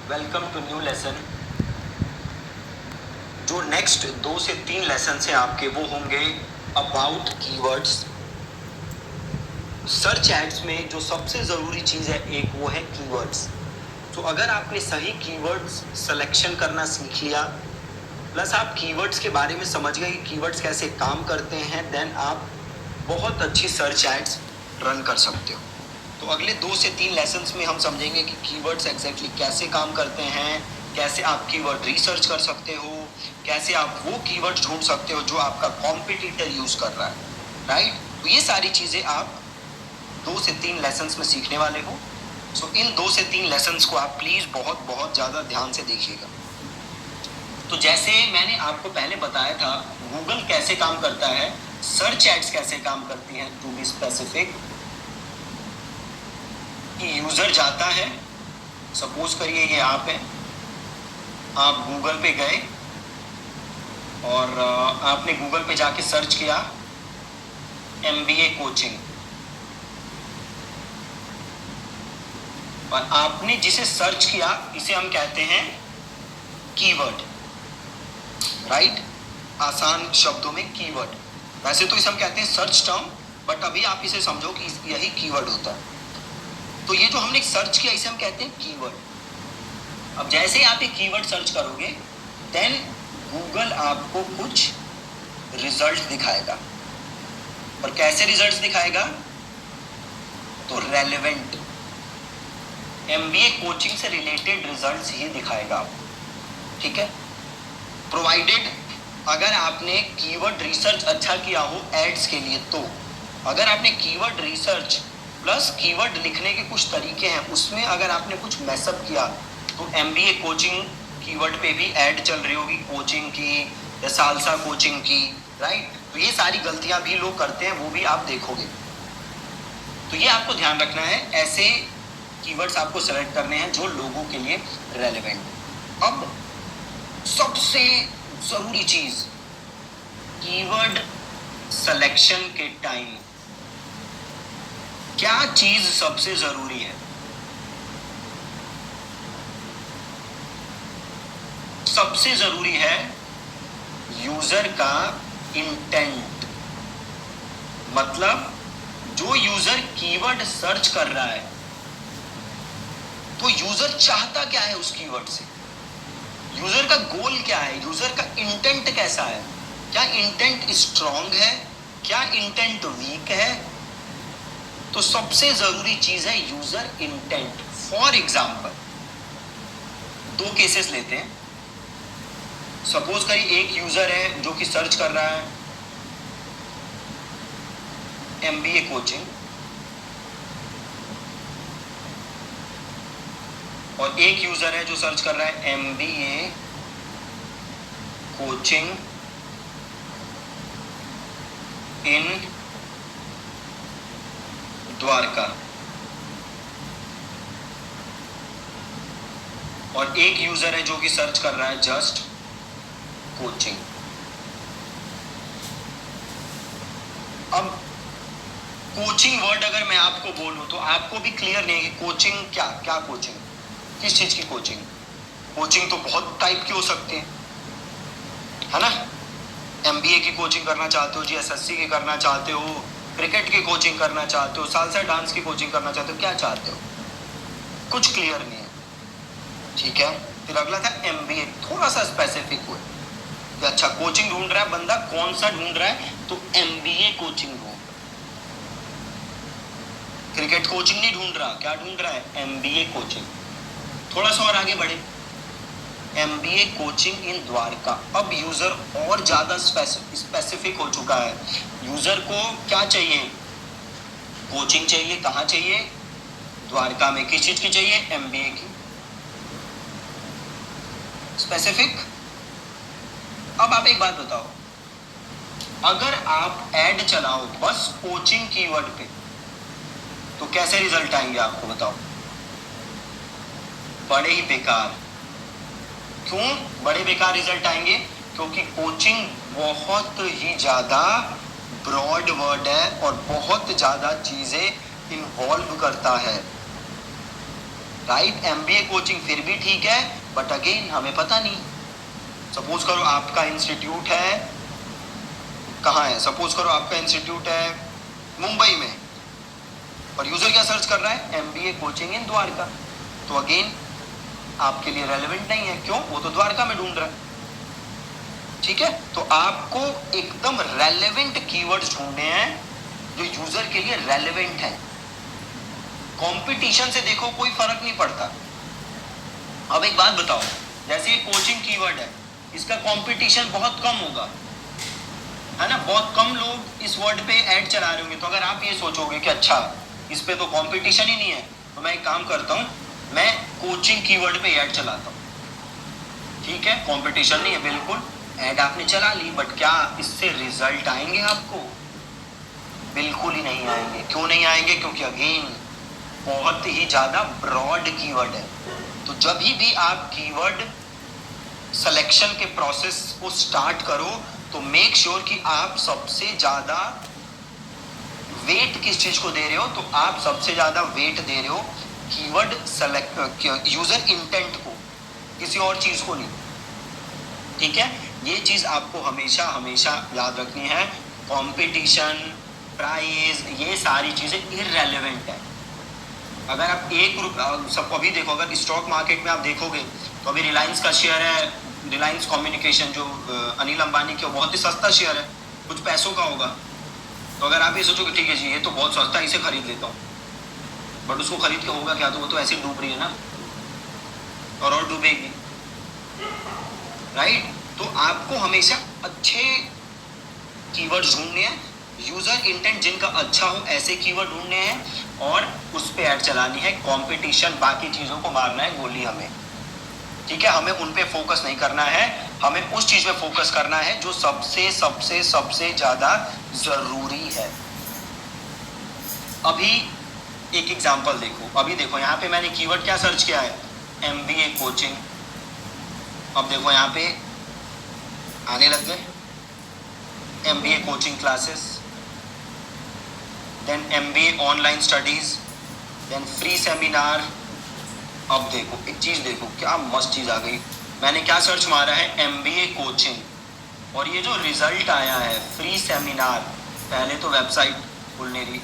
Welcome to new lesson. जो next 2 से 3 lesson हैं आपके वो होंगे अबाउट कीवर्ड्स। सर्च एड्स में जो सबसे ज़रूरी चीज़ है एक वो है कीवर्ड्स। तो अगर आपने सही कीवर्ड्स सिलेक्शन करना सीख लिया प्लस आप कीवर्ड्स के बारे में समझ गए कि कीवर्ड्स कैसे काम करते हैं, देन आप बहुत अच्छी सर्च एड्स रन कर सकते हो। तो अगले 2 से 3 लेसन्स में हम समझेंगे कि कीवर्ड्स एग्जैक्टली कैसे काम करते हैं, कैसे आप कीवर्ड रिसर्च कर सकते हो, कैसे आप वो कीवर्ड ढूंढ सकते हो जो आपका कॉम्पिटिटर यूज कर रहा है, राइट। तो ये सारी चीज़ें आप 2 से 3 लेसन्स में सीखने वाले हो। सो इन 2 से 3 लेसन्स को आप प्लीज़ बहुत बहुत ज़्यादा ध्यान से देखिएगा। तो जैसे मैंने आपको पहले बताया था गूगल कैसे काम करता है, सर्च एड्स कैसे काम करती हैं, टू बी स्पेसिफिक कि यूजर जाता है, सपोज करिए ये आप हैं, आप गूगल पे गए और आपने गूगल पे जाके सर्च किया MBA कोचिंग, और आपने जिसे सर्च किया इसे हम कहते हैं कीवर्ड, राइट। आसान शब्दों में कीवर्ड, वैसे तो इसे हम कहते हैं सर्च टर्म, बट अभी आप इसे समझो कि यही कीवर्ड होता है। तो ये जो हमने सर्च किया इसे हम कहते हैं कीवर्ड। अब जैसे आप एक कीवर्ड सर्च करोगे देन गूगल आपको कुछ रिजल्ट दिखाएगा, और कैसे रिजल्ट्स दिखाएगा, तो रेलेवेंट MBA कोचिंग से रिलेटेड रिजल्ट्स ही दिखाएगा आपको, ठीक है। प्रोवाइडेड अगर आपने कीवर्ड रिसर्च अच्छा किया हो एड्स के लिए, तो अगर आपने कीवर्ड रिसर्च प्लस कीवर्ड लिखने के कुछ तरीके हैं उसमें अगर आपने कुछ मैसअप किया तो MBA कोचिंग कीवर्ड पे भी ऐड चल रही होगी, कोचिंग की या सालसा कोचिंग की, राइट। तो ये सारी गलतियां भी लोग करते हैं, वो भी आप देखोगे। तो ये आपको ध्यान रखना है, ऐसे कीवर्ड्स आपको सेलेक्ट करने हैं जो लोगों के लिए रेलेवेंट। अब सबसे जरूरी चीज, कीवर्ड सिलेक्शन के टाइम क्या चीज सबसे जरूरी है? सबसे जरूरी है यूजर का इंटेंट, मतलब जो यूजर कीवर्ड सर्च कर रहा है तो यूजर चाहता क्या है उस कीवर्ड से, यूजर का गोल क्या है, यूजर का इंटेंट कैसा है, क्या इंटेंट स्ट्रांग है, क्या इंटेंट वीक है। तो सबसे जरूरी चीज है user intent. For example 2 cases लेते हैं। सपोज करिए एक यूजर है जो कि सर्च कर रहा है MBA कोचिंग, और एक यूजर है जो सर्च कर रहा है MBA कोचिंग इन द्वारका, और एक यूजर है जो कि सर्च कर रहा है जस्ट कोचिंग। अब कोचिंग वर्ड अगर मैं आपको बोलूं तो आपको भी क्लियर नहीं है कि कोचिंग क्या क्या, कोचिंग किस चीज की कोचिंग। कोचिंग तो बहुत टाइप की हो सकती है ना। MBA की कोचिंग करना चाहते हो जी, SSC की करना चाहते हो, क्रिकेट की कोचिंग करना चाहते हो, सालसा डांस की कोचिंग करना चाहते हो, क्या चाहते हो, कुछ क्लियर नहीं है, ठीक है। फिर अगला था MBA, थोड़ा सा स्पेसिफिक हुआ कि अच्छा कोचिंग ढूंढ रहा है बंदा, कौन सा ढूंढ रहा है, तो MBA कोचिंग ढूंढ, क्रिकेट कोचिंग नहीं ढूंढ रहा, क्या ढूंढ रहा है, MBA कोचिंग। थोड़ा सा और आगे बढ़े, MBA कोचिंग इन द्वारका। अब यूजर और ज्यादा स्पेसिफिक हो चुका है, यूजर को क्या चाहिए, कोचिंग चाहिए, कहाँ चाहिए, द्वारका में। किस चीज की चाहिए, MBA की, स्पेसिफिक। अब आप एक बात बताओ, अगर आप ऐड चलाओ बस कोचिंग कीवर्ड पे तो कैसे रिजल्ट आएंगे आपको बताओ, बड़े ही बेकार। क्यों बड़े बेकार रिजल्ट आएंगे, क्योंकि कोचिंग बहुत ही ज्यादा ब्रॉड वर्ड है और बहुत ज्यादा चीजें इन्वॉल्व करता है। राइट। एमबीए कोचिंग फिर भी ठीक है, बट अगेन हमें पता नहीं। सपोज करो आपका इंस्टीट्यूट है, कहाँ है, सपोज करो आपका इंस्टीट्यूट है मुंबई में, और यूजर क्या सर्च कर रहा है, एमबीए कोचिंग इन द्वारका, तो अगेन आपके लिए रेलेवेंट नहीं है। क्यों? वो तो द्वारका में ढूंढ रहा है। ठीक है, तो आपको एकदम रेलेवेंट कीवर्ड्स ढूंढने हैं जो यूजर के लिए रेलेवेंट है। कंपटीशन से देखो कोई फर्क नहीं पड़ता। अब एक बात बताओ, जैसे ये कोचिंग कीवर्ड है, इसका कंपटीशन बहुत कम होगा, है ना, बहुत कम लोग इस वर्ड पे ऐड चला रहे होंगे। तो अगर आप ये सोचोगे कि अच्छा इस पे तो कंपटीशन ही नहीं है, तो मैं एक काम करता हूँ, मैं कोचिंग कीवर्ड पे ऐड चलाता हूँ। ठीक है, कंपटीशन नहीं है बिल्कुल, ऐड आपने चला ली, बट क्या इससे रिजल्ट आएंगे आपको? बिल्कुल ही नहीं आएंगे। क्यों नहीं आएंगे? क्योंकि अगेन बहुत ही ज्यादा ब्रॉड कीवर्ड है। तो जब भी आप कीवर्ड सिलेक्शन के प्रोसेस को स्टार्ट करो तो मेक श्योर कि आप सबसे ज्यादा वेट किस चीज को दे रहे हो, तो आप सबसे ज्यादा वेट दे रहे हो कीवर्ड सेलेक्ट, यूजर इंटेंट को, किसी और चीज को नहीं। ठीक है, ये चीज आपको हमेशा हमेशा याद रखनी है। कंपटीशन, प्राइस, ये सारी चीजें इररेलेवेंट है। अगर आप एक सबको अभी देखो, अगर स्टॉक मार्केट में आप देखोगे तो अभी रिलायंस का शेयर है, रिलायंस कम्युनिकेशन जो अनिल अंबानी के, बहुत ही सस्ता शेयर है, कुछ पैसों का होगा। तो अगर आप ये सोचोगे ठीक है जी ये तो बहुत सस्ता है, इसे खरीद लेता हूँ, बट उसको खरीद के होगा क्या? तो वो तो ऐसे डूब रही है ना, और डूबेगी। राइट, तो आपको हमेशा अच्छे कीवर्ड्स ढूंढने हैं, यूजर इंटेंट जिनका अच्छा हो ऐसे कीवर्ड ढूंढने हैं, और उस पे ऐड चलानी है। कंपटीशन, बाकी चीजों को मारना है गोली हमें। ठीक है, हमें उन पे फोकस नहीं करना है, हमें उस चीज पे फोकस करना है जो सबसे सबसे सबसे ज्यादा जरूरी है। अभी एक एग्जांपल देखो, अभी देखो यहाँ पे मैंने कीवर्ड क्या सर्च किया है, एमबीए कोचिंग। अब देखो यहाँ पे आने लग गए MBA coaching classes, then MBA online studies, then free seminar. अब देखो एक चीज देखो, क्या मस्त चीज आ गई। मैंने क्या सर्च मारा है, एमबीए कोचिंग, और ये जो रिजल्ट आया है फ्री सेमिनार। पहले तो वेबसाइट खुल नहीं रही,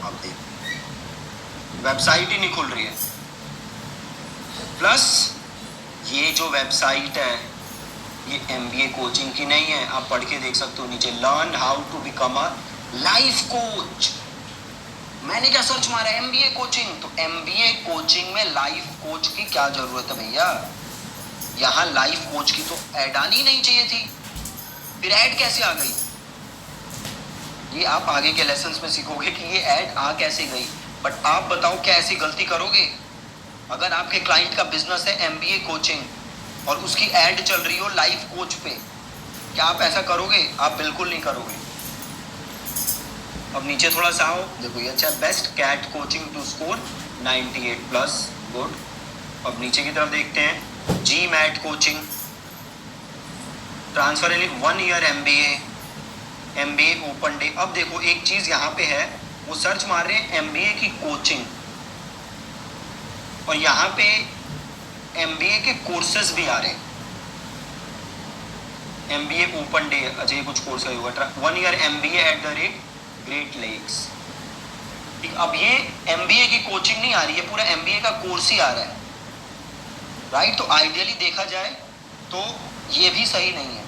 अब देखो वेबसाइट ही नहीं खुल रही है। प्लस ये जो वेबसाइट है ये एमबीए कोचिंग की नहीं है, आप पढ़ के देख सकते हो नीचे, learn how to become a life coach. मैंने क्या सर्च मारा, एमबीए कोचिंग, तो एमबीए कोचिंग में लाइफ कोच की क्या जरूरत है भैया? यहाँ लाइफ कोच की तो ऐड आनी नहीं चाहिए थी, फिर ऐड कैसे आ गई? ये आप आगे के लेसन्स में सीखोगे कि ये ऐड आ कैसे गई। बट आप बताओ क्या ऐसी गलती करोगे? अगर आपके क्लाइंट का बिजनेस है एमबीए कोचिंग और उसकी ऐड चल रही हो लाइफ कोच पे, क्या आप ऐसा करोगे? आप बिल्कुल नहीं करोगे। अब नीचे थोड़ा सा आओ, देखो ये अच्छा, best CAT coaching to score 98+, good. अब नीचे की तरफ देखते हैं, GMAT coaching, transfer 1 year MBA, MBA open day. अब देखो एक चीज यहाँ पे है, वो सर्च मार रहे हैं एमबीए की कोचिंग, और यहाँ पे एमबीए के कोर्सेज भी आ रहे हैं। एमबीए ओपन डे, अच्छा ये कुछ कोर्स का होगा, 1 year MBA at the rate Great Lakes. ठीक, अब ये एमबीए की कोचिंग नहीं आ रही है, पूरा एमबीए का कोर्स ही आ रहा है। राइट, तो आइडियली देखा जाए तो ये भी सही नहीं है।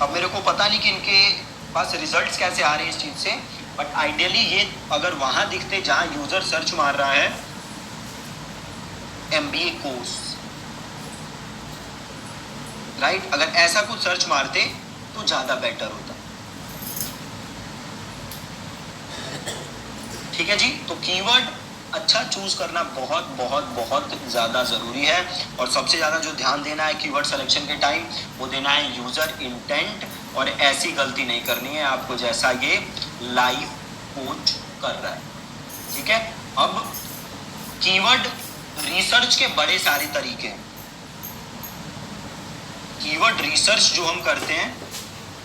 अब मेरे को पता नहीं कि इनके पास रिजल्ट्स कैसे आ रहे हैं इस चीज से, बट आइडियली ये अगर वहां दिखते जहां यूजर सर्च मार रहा है एमबीए कोर्स, राइट, अगर ऐसा कुछ सर्च मारते तो ज्यादा बेटर होता। ठीक है जी, तो कीवर्ड अच्छा चूज करना बहुत बहुत बहुत ज्यादा जरूरी है, और सबसे ज्यादा जो ध्यान देना है कीवर्ड सिलेक्शन के टाइम, वो देना है यूजर इंटेंट, और ऐसी गलती नहीं करनी है आपको जैसा ये लाइफ कोच कर रहा है। ठीक है, अब कीवर्ड रिसर्च के बड़े सारे तरीके हैं। कीवर्ड रिसर्च जो हम करते हैं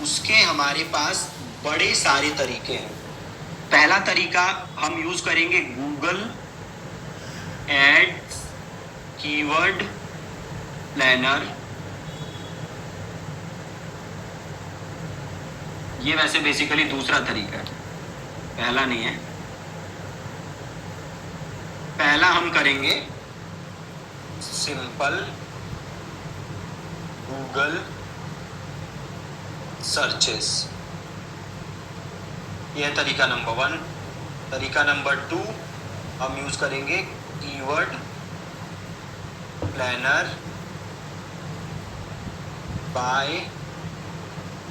उसके हमारे पास बड़े सारे तरीके हैं। पहला तरीका हम यूज करेंगे गूगल एड्स कीवर्ड प्लानर। ये वैसे बेसिकली दूसरा तरीका है, पहला नहीं है। पहला हम करेंगे सिंपल गूगल सर्चेस, यह तरीका नंबर 1। तरीका नंबर 2 हम यूज करेंगे keyword planner by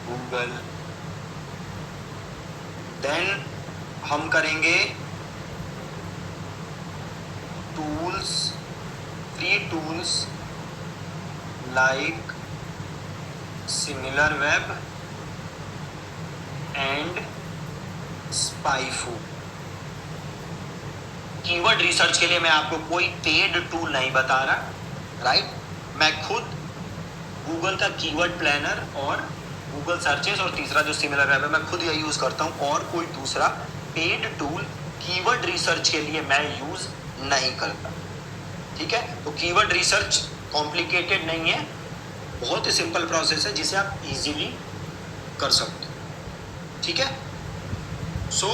Google. Then हम करेंगे tools, free tools like Similarweb and SpyFu. Keyword research के लिए मैं आपको कोई पेड टूल नहीं बता रहा, राइट। मैं खुद गूगल का कीवर्ड प्लानर और गूगल सर्चेस और तीसरा जो सिमिलर वेब है मैं खुद यही यूज करता हूं, और कोई दूसरा पेड टूल कीवर्ड रिसर्च के लिए मैं यूज नहीं करता, ठीक है। तो कीवर्ड रिसर्च कॉम्प्लिकेटेड नहीं है, बहुत ही सिंपल प्रोसेस है जिसे आप इजीली कर सकते हो, ठीक है। सो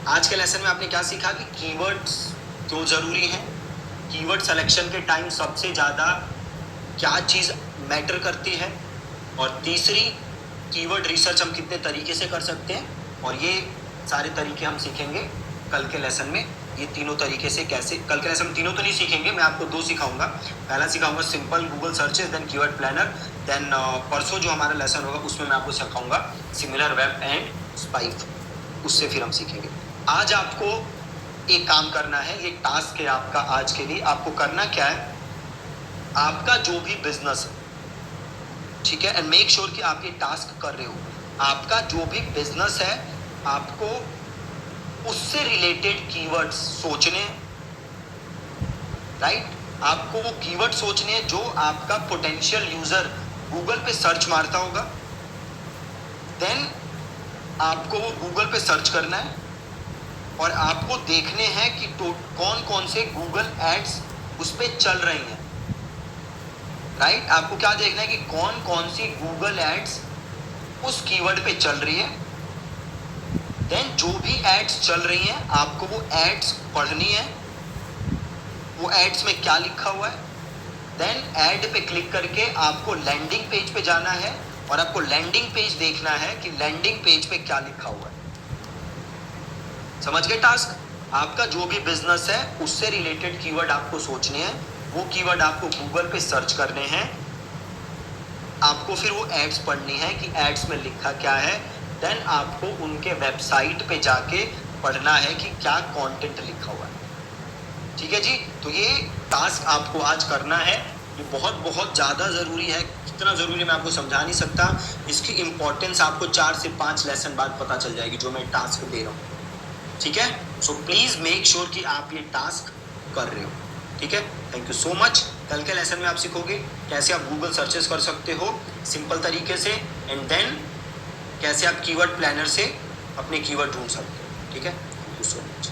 आज के लेसन में आपने क्या सीखा कि कीवर्ड्स क्यों जरूरी हैं, कीवर्ड सिलेक्शन के टाइम सबसे ज़्यादा क्या चीज़ मैटर करती है, और तीसरी कीवर्ड रिसर्च हम कितने तरीके से कर सकते हैं, और ये सारे तरीके हम सीखेंगे कल के लेसन में। ये तीनों तरीके से कैसे, कल के लेसन में तीनों तो नहीं सीखेंगे, मैं आपको 2 सिखाऊंगा। पहला सिखाऊंगा simple Google searches, then keyword planner, then परसों जो हमारा लेसन होगा उसमें मैं आपको सिखाऊंगा सिमिलर वेब एंड स्पाइफ, उससे फिर हम सीखेंगे। आज आपको एक काम करना है, ये टास्क है आपका आज के लिए। आपको करना क्या है, आपका जो भी बिजनेस है, ठीक है, एंड मेक श्योर कि आप ये टास्क कर रहे हो। आपका जो भी बिजनेस है आपको उससे रिलेटेड कीवर्ड्स सोचने हैं, राइट। आपको वो कीवर्ड सोचने हैं जो आपका पोटेंशियल यूजर गूगल पे सर्च मारता होगा। देन आपको वो गूगल पे सर्च करना है और आपको देखने हैं कि कौन कौन से गूगल एड्स उस पर चल रही हैं, राइट। आपको क्या देखना है कि कौन कौन सी गूगल एड्स उस कीवर्ड पे चल रही है। देन जो भी एड्स चल रही हैं आपको वो एड्स पढ़नी है, वो एड्स में क्या लिखा हुआ है। देन ऐड पे क्लिक करके आपको लैंडिंग पेज पे जाना है और आपको लैंडिंग पेज देखना है कि लैंडिंग पेज पे क्या लिखा हुआ है। समझ गए टास्क। आपका जो भी बिजनेस है उससे रिलेटेड कीवर्ड आपको सोचने हैं, वो कीवर्ड आपको गूगल पे सर्च करने हैं, आपको फिर वो एड्स पढ़नी है कि एड्स में लिखा क्या है। देन आपको उनके वेबसाइट पे जाके पढ़ना है कि क्या कंटेंट लिखा हुआ है, ठीक है जी। तो ये टास्क आपको आज करना है, ये बहुत बहुत ज़्यादा ज़रूरी है। कितना ज़रूरी मैं आपको समझा नहीं सकता, इसकी इम्पोर्टेंस आपको 4 से 5 लेसन बाद पता चल जाएगी जो मैं टास्क दे रहा हूँ, ठीक है। सो प्लीज़ मेक श्योर कि आप ये टास्क कर रहे हो, ठीक है। Thank you so much. कल के लेसन में आप सीखोगे कैसे आप गूगल सर्चेस कर सकते हो सिंपल तरीके से, एंड देन कैसे आप कीवर्ड प्लानर से अपने कीवर्ड ढूंढ सकते हो, ठीक है। Thank you so much.